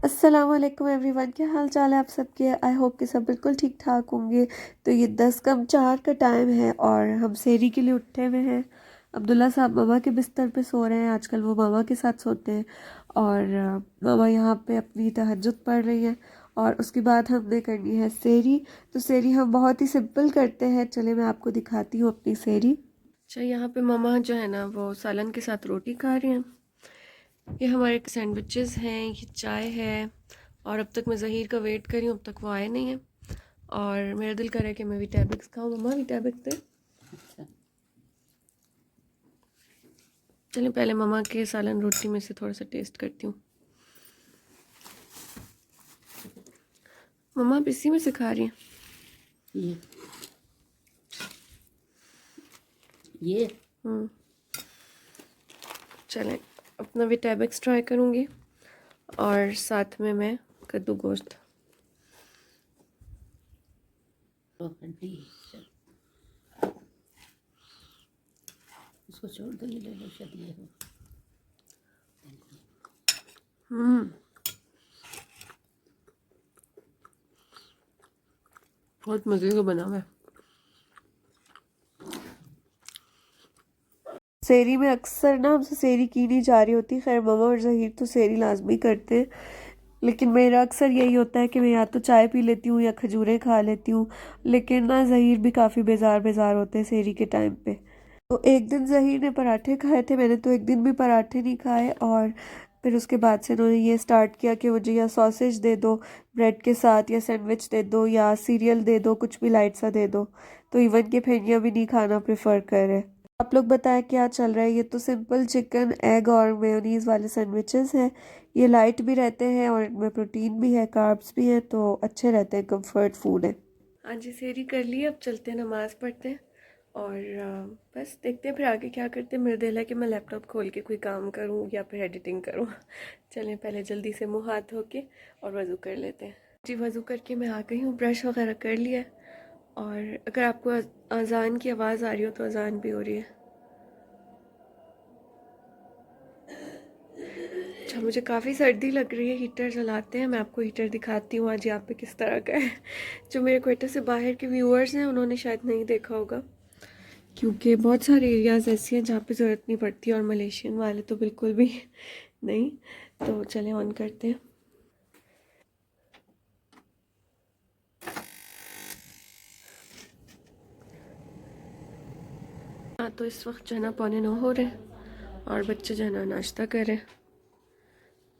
अस्सलाम वालेकुम एवरीवन, क्या हाल चाल है आप सबके। आई होप कि सब बिल्कुल ठीक ठाक होंगे। तो ये 10 कम 4 का टाइम है और हम सेहरी के लिए उठे हुए हैं। अब्दुल्ला साहब मामा के बिस्तर पे सो रहे हैं, आजकल वो मामा के साथ सोते हैं। और मामा यहाँ पे अपनी तहज्जुद पढ़ रही हैं और उसके बाद हमने करनी है सेहरी। तो सेहरी हम बहुत ही सिंपल करते हैं, चले मैं आपको दिखाती हूँ अपनी सेहरी। अच्छा, यहाँ पे मामा जो है ना वो सालन के साथ रोटी खा रही हैं। ये हमारे सैंडविचेस हैं, ये चाय है और अब तक मैं ज़हीर का वेट कर रही हूँ, अब तक वो आए नहीं है। और मेरा दिल कर रहा है कि मैं वीटाबिक्स खाऊँ। मम्मा वीटाबिक्स दे। चलिए पहले मम्मा के सालन रोटी में से थोड़ा सा टेस्ट करती हूँ। मम्मा आप इसी में से खा रही हैं? ये चलें अपना वीटाबिक्स ट्राई करूँगी और साथ में मैं कद्दू गोश्त। उसको छोड़ दो, ये ले लो, शायद ये हो। बहुत मज़े का बना हुआ है। सेहरी में अक्सर ना हमसे सेहरी की नहीं जा रही होती। खैर मामा और ज़हीर तो सेहरी लाजमी करते हैं, लेकिन मेरा अक्सर यही होता है कि मैं या तो चाय पी लेती हूँ या खजूरें खा लेती हूँ। लेकिन ना ज़हीर भी काफ़ी बेजार बेजार होते हैं सेहरी के टाइम पे। तो एक दिन ज़हीर ने पराठे खाए थे, मैंने तो एक दिन भी पराठे नहीं खाए। और फिर उसके बाद से उन्होंने ये स्टार्ट किया कि मुझे या सॉसेज दे दो ब्रेड के साथ, या सैंडविच दे दो, या सीरियल दे दो, कुछ भी लाइट सा दे दो। तो इवन के फेंडियाँ भी नहीं खाना प्रेफर कर रहे। आप लोग बताएं क्या चल रहा है। ये तो सिंपल चिकन एग और मेयोनीज़ वाले सैंडविचेस हैं। ये लाइट भी रहते हैं और इनमें प्रोटीन भी है, कार्ब्स भी हैं, तो अच्छे रहते हैं, कंफर्ट फूड है। हाँ जी, सेहरी कर ली, अब चलते हैं नमाज़ पढ़ते हैं और बस देखते हैं फिर आगे क्या करते हैं। मेरा दिल है कि मैं लैपटॉप खोल के कोई काम करूं या फिर एडिटिंग करूं। चलें पहले जल्दी से मुंह हाथ धो के और वज़ू कर लेते हैं। जी वज़ू करके मैं आ गई हूँ, ब्रश वगैरह कर लिया है। और अगर आपको अज़ान की आवाज़ आ रही हो तो अज़ान भी हो रही है। अच्छा, मुझे काफ़ी सर्दी लग रही है, हीटर जलाते हैं। मैं आपको हीटर दिखाती हूँ आज यहाँ पे किस तरह का है। जो मेरे क्वेटर से बाहर के व्यूअर्स हैं उन्होंने शायद नहीं देखा होगा, क्योंकि बहुत सारे एरियाज़ ऐसे हैं जहाँ पे ज़रूरत नहीं पड़ती और मलेशियन वाले तो बिल्कुल भी नहीं। तो चलें ऑन करते हैं। हाँ, तो इस वक्त जो है ना 8:45 हो रहे हैं और बच्चे जो है ना नाश्ता कर रहे हैं।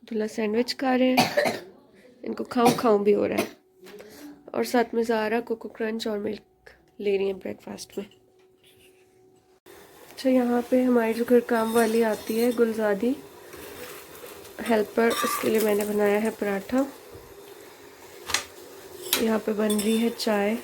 दूल्हा सैंडविच खा रहे हैं, इनको खाऊं खाऊं भी हो रहा है। और साथ में ज़ारा कोको क्रंच और मिल्क ले रही हैं ब्रेकफास्ट में। अच्छा, यहाँ पे हमारी जो घर काम वाली आती है गुलजादी हेल्पर, उसके लिए मैंने बनाया है पराठा। यहाँ पे बन रही है चाय।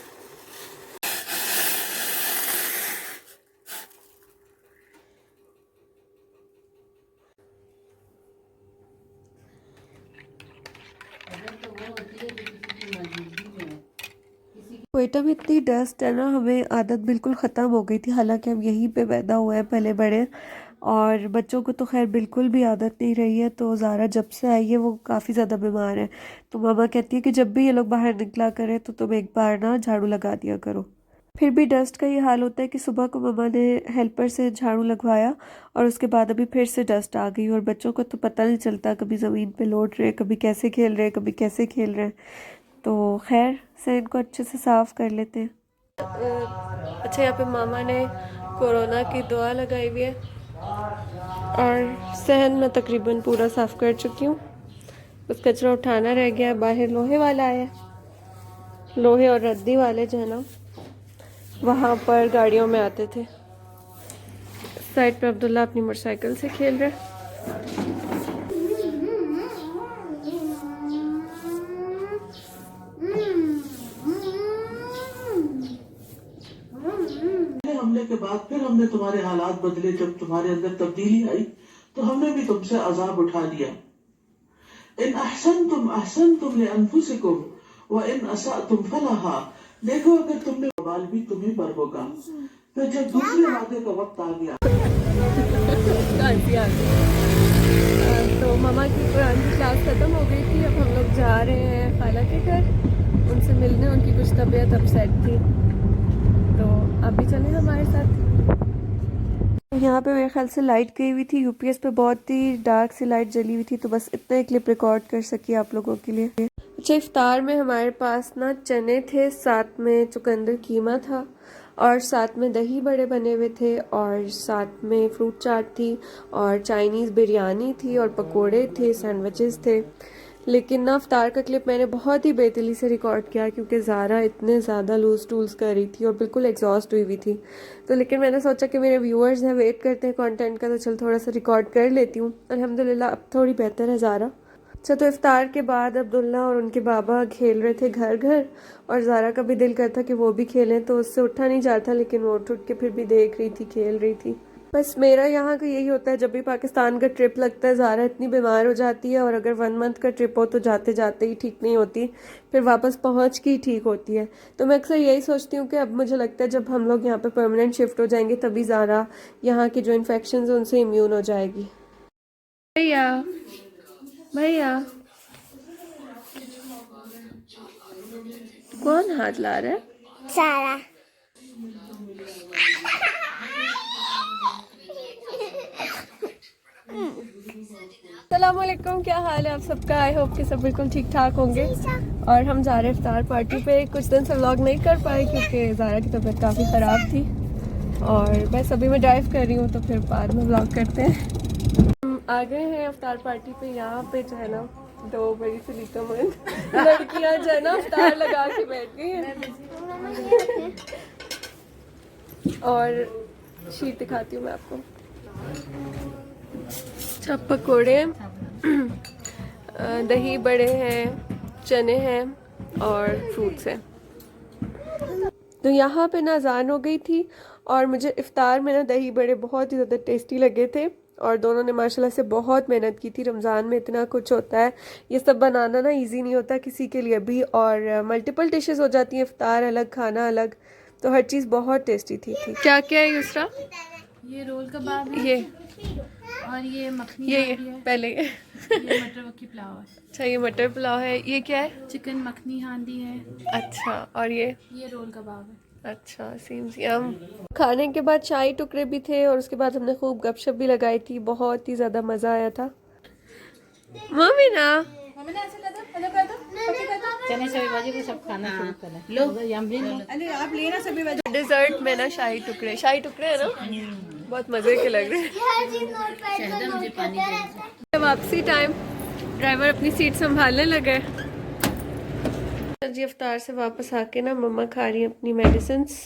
क्वेटा में इतनी डस्ट है ना, हमें आदत बिल्कुल ख़त्म हो गई थी। हालांकि हम यहीं पे पैदा हुए हैं, पले बड़े, और बच्चों को तो खैर बिल्कुल भी आदत नहीं रही है। तो ज़ारा जब से आई है वो काफ़ी ज़्यादा बीमार है। तो मामा कहती है कि जब भी ये लोग बाहर निकला करें तो तुम एक बार ना झाड़ू लगा दिया करो। फिर भी डस्ट का ये हाल होता है कि सुबह को मामा ने हेल्पर से झाड़ू लगवाया और उसके बाद अभी फिर से डस्ट आ गई। और बच्चों को तो पता नहीं चलता, कभी ज़मीन पे लौट रहे, कभी कैसे खेल रहे, कभी कैसे खेल रहे। तो खैर से इनको अच्छे से साफ़ कर लेते हैं। अच्छा, यहाँ पे मामा ने कोरोना की दुआ लगाई हुई है और सहन मैं तकरीबन पूरा साफ़ कर चुकी हूँ। बस कचरा उठाना रह गया। बाहर लोहे वाला है, लोहे और रद्दी वाले जो है ना वहाँ पर गाड़ियों में आते थे। साइड पे अब्दुल्ला अपनी मोटरसाइकिल से खेल रहा है। हमले के बाद फिर हमने तुम्हारे हालात बदले, जब तुम्हारे अंदर तब्दीली आई तो हमने भी तुमसे अजाब उठा लिया। इन अहसनतुम लिअन्फुसिकुम व इन असअतुम फलहा। देखो अगर तुमने बवाल भी तुम्हीं पर होगा। फिर जब दूसरे वादे का वक्त आ गया तो मामा की कुरान की क्लास खत्म हो गई थी। अब हम लोग जा रहे हैं खाला के घर उनसे मिलने, उनकी कुछ तबीयत अपसेट थी, तो अभी चले हमारे साथ। यहाँ पे मेरे ख्याल से लाइट गई हुई थी, यूपीएस पे बहुत ही डार्क सी लाइट जली हुई थी, तो बस इतना ही क्लिप रिकॉर्ड कर सकी आप लोगों के लिए। अच्छा, इफ्तार में हमारे पास ना चने थे, साथ में चुकंदर कीमा था, और साथ में दही बड़े बने हुए थे, और साथ में फ्रूट चाट थी, और चाइनीज़ बिरयानी थी, और पकोड़े थे, सैंडविचेस थे। लेकिन ना इफ्तार का क्लिप मैंने बहुत ही बेदिली से रिकॉर्ड किया क्योंकि ज़ारा इतने ज़्यादा लूज टूल्स कर रही थी और बिल्कुल एग्जॉस्ट हुई हुई थी। तो लेकिन मैंने सोचा कि मेरे व्यूअर्स हैं, वेट करते हैं कंटेंट का, तो चल थोड़ा सा रिकॉर्ड कर लेती हूँ। अल्हम्दुलिल्लाह अब थोड़ी बेहतर है ज़ारा। अच्छा, तो इफ्तार के बाद अब्दुल्ला और उनके बाबा खेल रहे थे घर घर, और ज़ारा का भी दिल करता कि वो भी खेलें, तो उससे उठा नहीं जाता, लेकिन वो उठ के फिर भी देख रही थी, खेल रही थी। बस मेरा यहाँ का यही होता है, जब भी पाकिस्तान का ट्रिप लगता है ज़ारा इतनी बीमार हो जाती है, और अगर 1 मंथ का ट्रिप हो तो जाते जाते ही ठीक नहीं होती, फिर वापस पहुँच के ही ठीक होती है। तो मैं अक्सर यही सोचती हूँ कि अब मुझे लगता है जब हम लोग यहाँ पे परमानेंट शिफ्ट हो जाएंगे तभी ज़ारा यहाँ की जो इन्फेक्शन है उनसे इम्यून हो जाएगी। भैया भैया, कौन हाथ ला रहा है? सारा। अस्सलामुअलैकुम, क्या हाल है आप सबका? आई होप कि सब बिल्कुल ठीक ठाक होंगे। और हम जा रहे हैं इफ्तार पार्टी पे। कुछ दिन से व्लॉग नहीं कर पाए क्योंकि ज़ारा की तबीयत काफ़ी ख़राब थी, और बस अभी मैं ड्राइव कर रही हूँ तो फिर बाद में व्लॉग करते हैं। हम आ गए हैं इफ्तार पार्टी पे। यहाँ पे जो है ना 2 बड़ी सुलीतमंद लड़कियाँ जो है ना इफ्तार लगा के बैठ गई हैं। और शीट दिखाती हूँ मैं आपको। अच्छा, पकोड़े, दही बड़े हैं, चने हैं, और फ्रूट्स हैं। तो यहाँ पे ना अज़ान हो गई थी, और मुझे इफ्तार में ना दही बड़े बहुत ही ज़्यादा टेस्टी लगे थे, और दोनों ने माशाल्लाह से बहुत मेहनत की थी। रमज़ान में इतना कुछ होता है, ये सब बनाना ना इजी नहीं होता किसी के लिए भी, और मल्टीपल डिशेस हो जाती हैं, इफ्तार अलग, खाना अलग, तो हर चीज़ बहुत टेस्टी थी। क्या क्या है यूसरा? ये रोल कबाब है, ये और ये मखनी ये हांडी है, पहले ये मटर मक्खी पुलाव है, अच्छा, ये मटर पुलाव है। ये क्या है? चिकन मखनी हांडी है, अच्छा, और ये रोल कबाब है। अच्छा, सीम्स यम। खाने के बाद शाही टुकड़े भी थे, और उसके बाद हमने खूब गपशप भी लगाई थी, बहुत ही ज़्यादा मज़ा आया था। मम्मी ना चने सभी भाजी को सब खाना शुरू करें। लो आप लेना सभी डिजर्ट में ना शाही टुकड़े है ना, बहुत मज़े के लग रहे हैं। शहदा मुझे पानी दे दीजिए। वापसी टाइम, ड्राइवर अपनी सीट संभालने लगे। जी, इफ्तार से वापस आके ना मम्मा खा रही हैं अपनी मेडिसिन्स,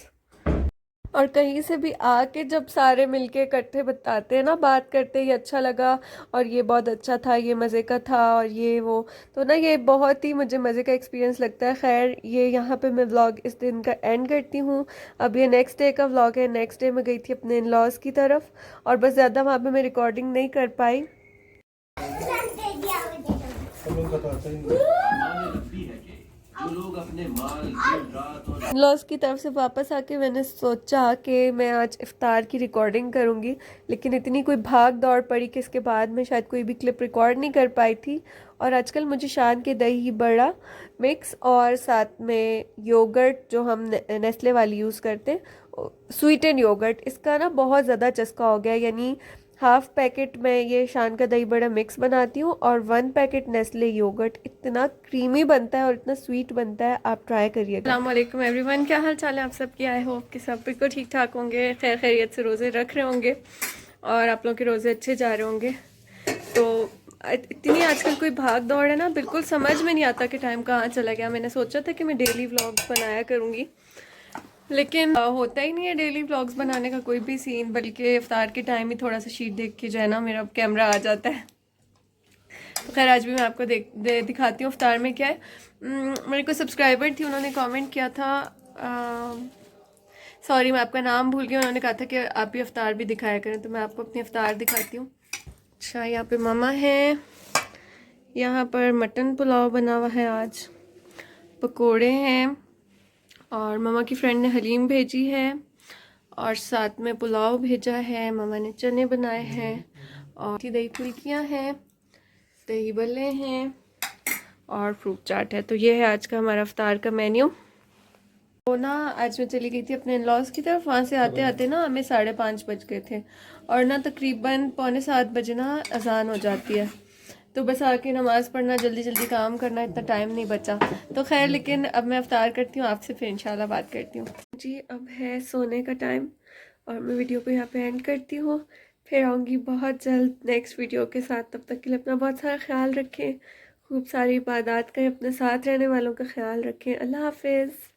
और कहीं से भी आके जब सारे मिलके इकट्ठे बताते हैं ना, बात करते, ये अच्छा लगा, और ये बहुत अच्छा था, ये मज़े का था, और ये वो, तो ना ये बहुत ही मुझे मज़े का एक्सपीरियंस लगता है। खैर, ये यहाँ पे मैं व्लॉग इस दिन का एंड करती हूँ। अब ये नेक्स्ट डे का व्लॉग है। नेक्स्ट डे मैं गई थी अपने इन लॉज की तरफ, और बस ज़्यादा वहाँ पे मैं रिकॉर्डिंग नहीं कर पाई। लॉस की तरफ से वापस आके मैंने सोचा कि मैं आज इफ्तार की रिकॉर्डिंग करूंगी, लेकिन इतनी कोई भाग दौड़ पड़ी कि इसके बाद मैं शायद कोई भी क्लिप रिकॉर्ड नहीं कर पाई थी। और आजकल मुझे शान के दही बड़ा मिक्स, और साथ में योगर्ट जो हम नेस्ले वाली यूज़ करते हैं, स्वीटेंड योगर्ट, इसका ना बहुत ज़्यादा चस्का हो गया। यानी हाफ पैकेट में ये शान का दही बड़ा मिक्स बनाती हूँ, और 1 पैकेट नेस्ले योगर्ट। इतना क्रीमी बनता है और इतना स्वीट बनता है, आप ट्राई करिएगा। अस्सलाम वालेकुम एवरीवन, क्या हाल चाल है आप सबकी? आई होप कि सब बिल्कुल ठीक ठाक होंगे, खैर खैरियत से रोज़े रख रहे होंगे, और आप लोगों के रोज़े अच्छे जा रहे होंगे। तो इतनी आजकल कोई भाग दौड़ है ना, बिल्कुल समझ में नहीं आता कि टाइम कहाँ चला गया। मैंने सोचा था कि मैं डेली व्लॉग्स बनाया करूँगी, लेकिन होता ही नहीं है डेली व्लॉग्स बनाने का कोई भी सीन, बल्कि इफ्तार के टाइम ही थोड़ा सा शीट देख के जो है ना मेरा कैमरा आ जाता है। तो खैर, आज भी मैं आपको दिखाती हूँ इफ्तार में क्या है। मेरे को सब्सक्राइबर थी, उन्होंने कमेंट किया था, सॉरी मैं आपका नाम भूल गई, उन्होंने कहा था कि आप भी इफ्तार भी दिखाया करें, तो मैं आपको अपनी इफ्तार दिखाती हूँ। अच्छा, यहाँ पे मामा हैं, यहाँ पर मटन पुलाव बना हुआ है आज, पकोड़े हैं, और ममा की फ्रेंड ने हलीम भेजी है, और साथ में पुलाव भेजा है, ममा ने चने बनाए हैं, और दही फुल्कियाँ हैं, दही बल्ले हैं, और फ्रूट चाट है। तो ये है आज का हमारा इफ्तार का मेन्यू। तो ना आज मैं चली गई थी अपने इन-लॉज़ की तरफ। वहाँ से आते आते ना हमें 5:30 बज गए थे और ना तकरीबन 6:45 बजे ना अजान हो जाती है। तो बस आके नमाज़ पढ़ना, जल्दी जल्दी काम करना, इतना टाइम नहीं बचा। तो खैर, लेकिन अब मैं इफ्तार करती हूँ, आपसे फिर इंशाल्लाह बात करती हूँ। जी अब है सोने का टाइम और मैं वीडियो को यहाँ पे एंड करती हूँ। फिर आऊँगी बहुत जल्द नेक्स्ट वीडियो के साथ। तब तक के लिए अपना बहुत सारा ख्याल रखें, खूब सारी इबादत करें, अपने साथ रहने वालों का ख्याल रखें। अल्लाह हाफिज़।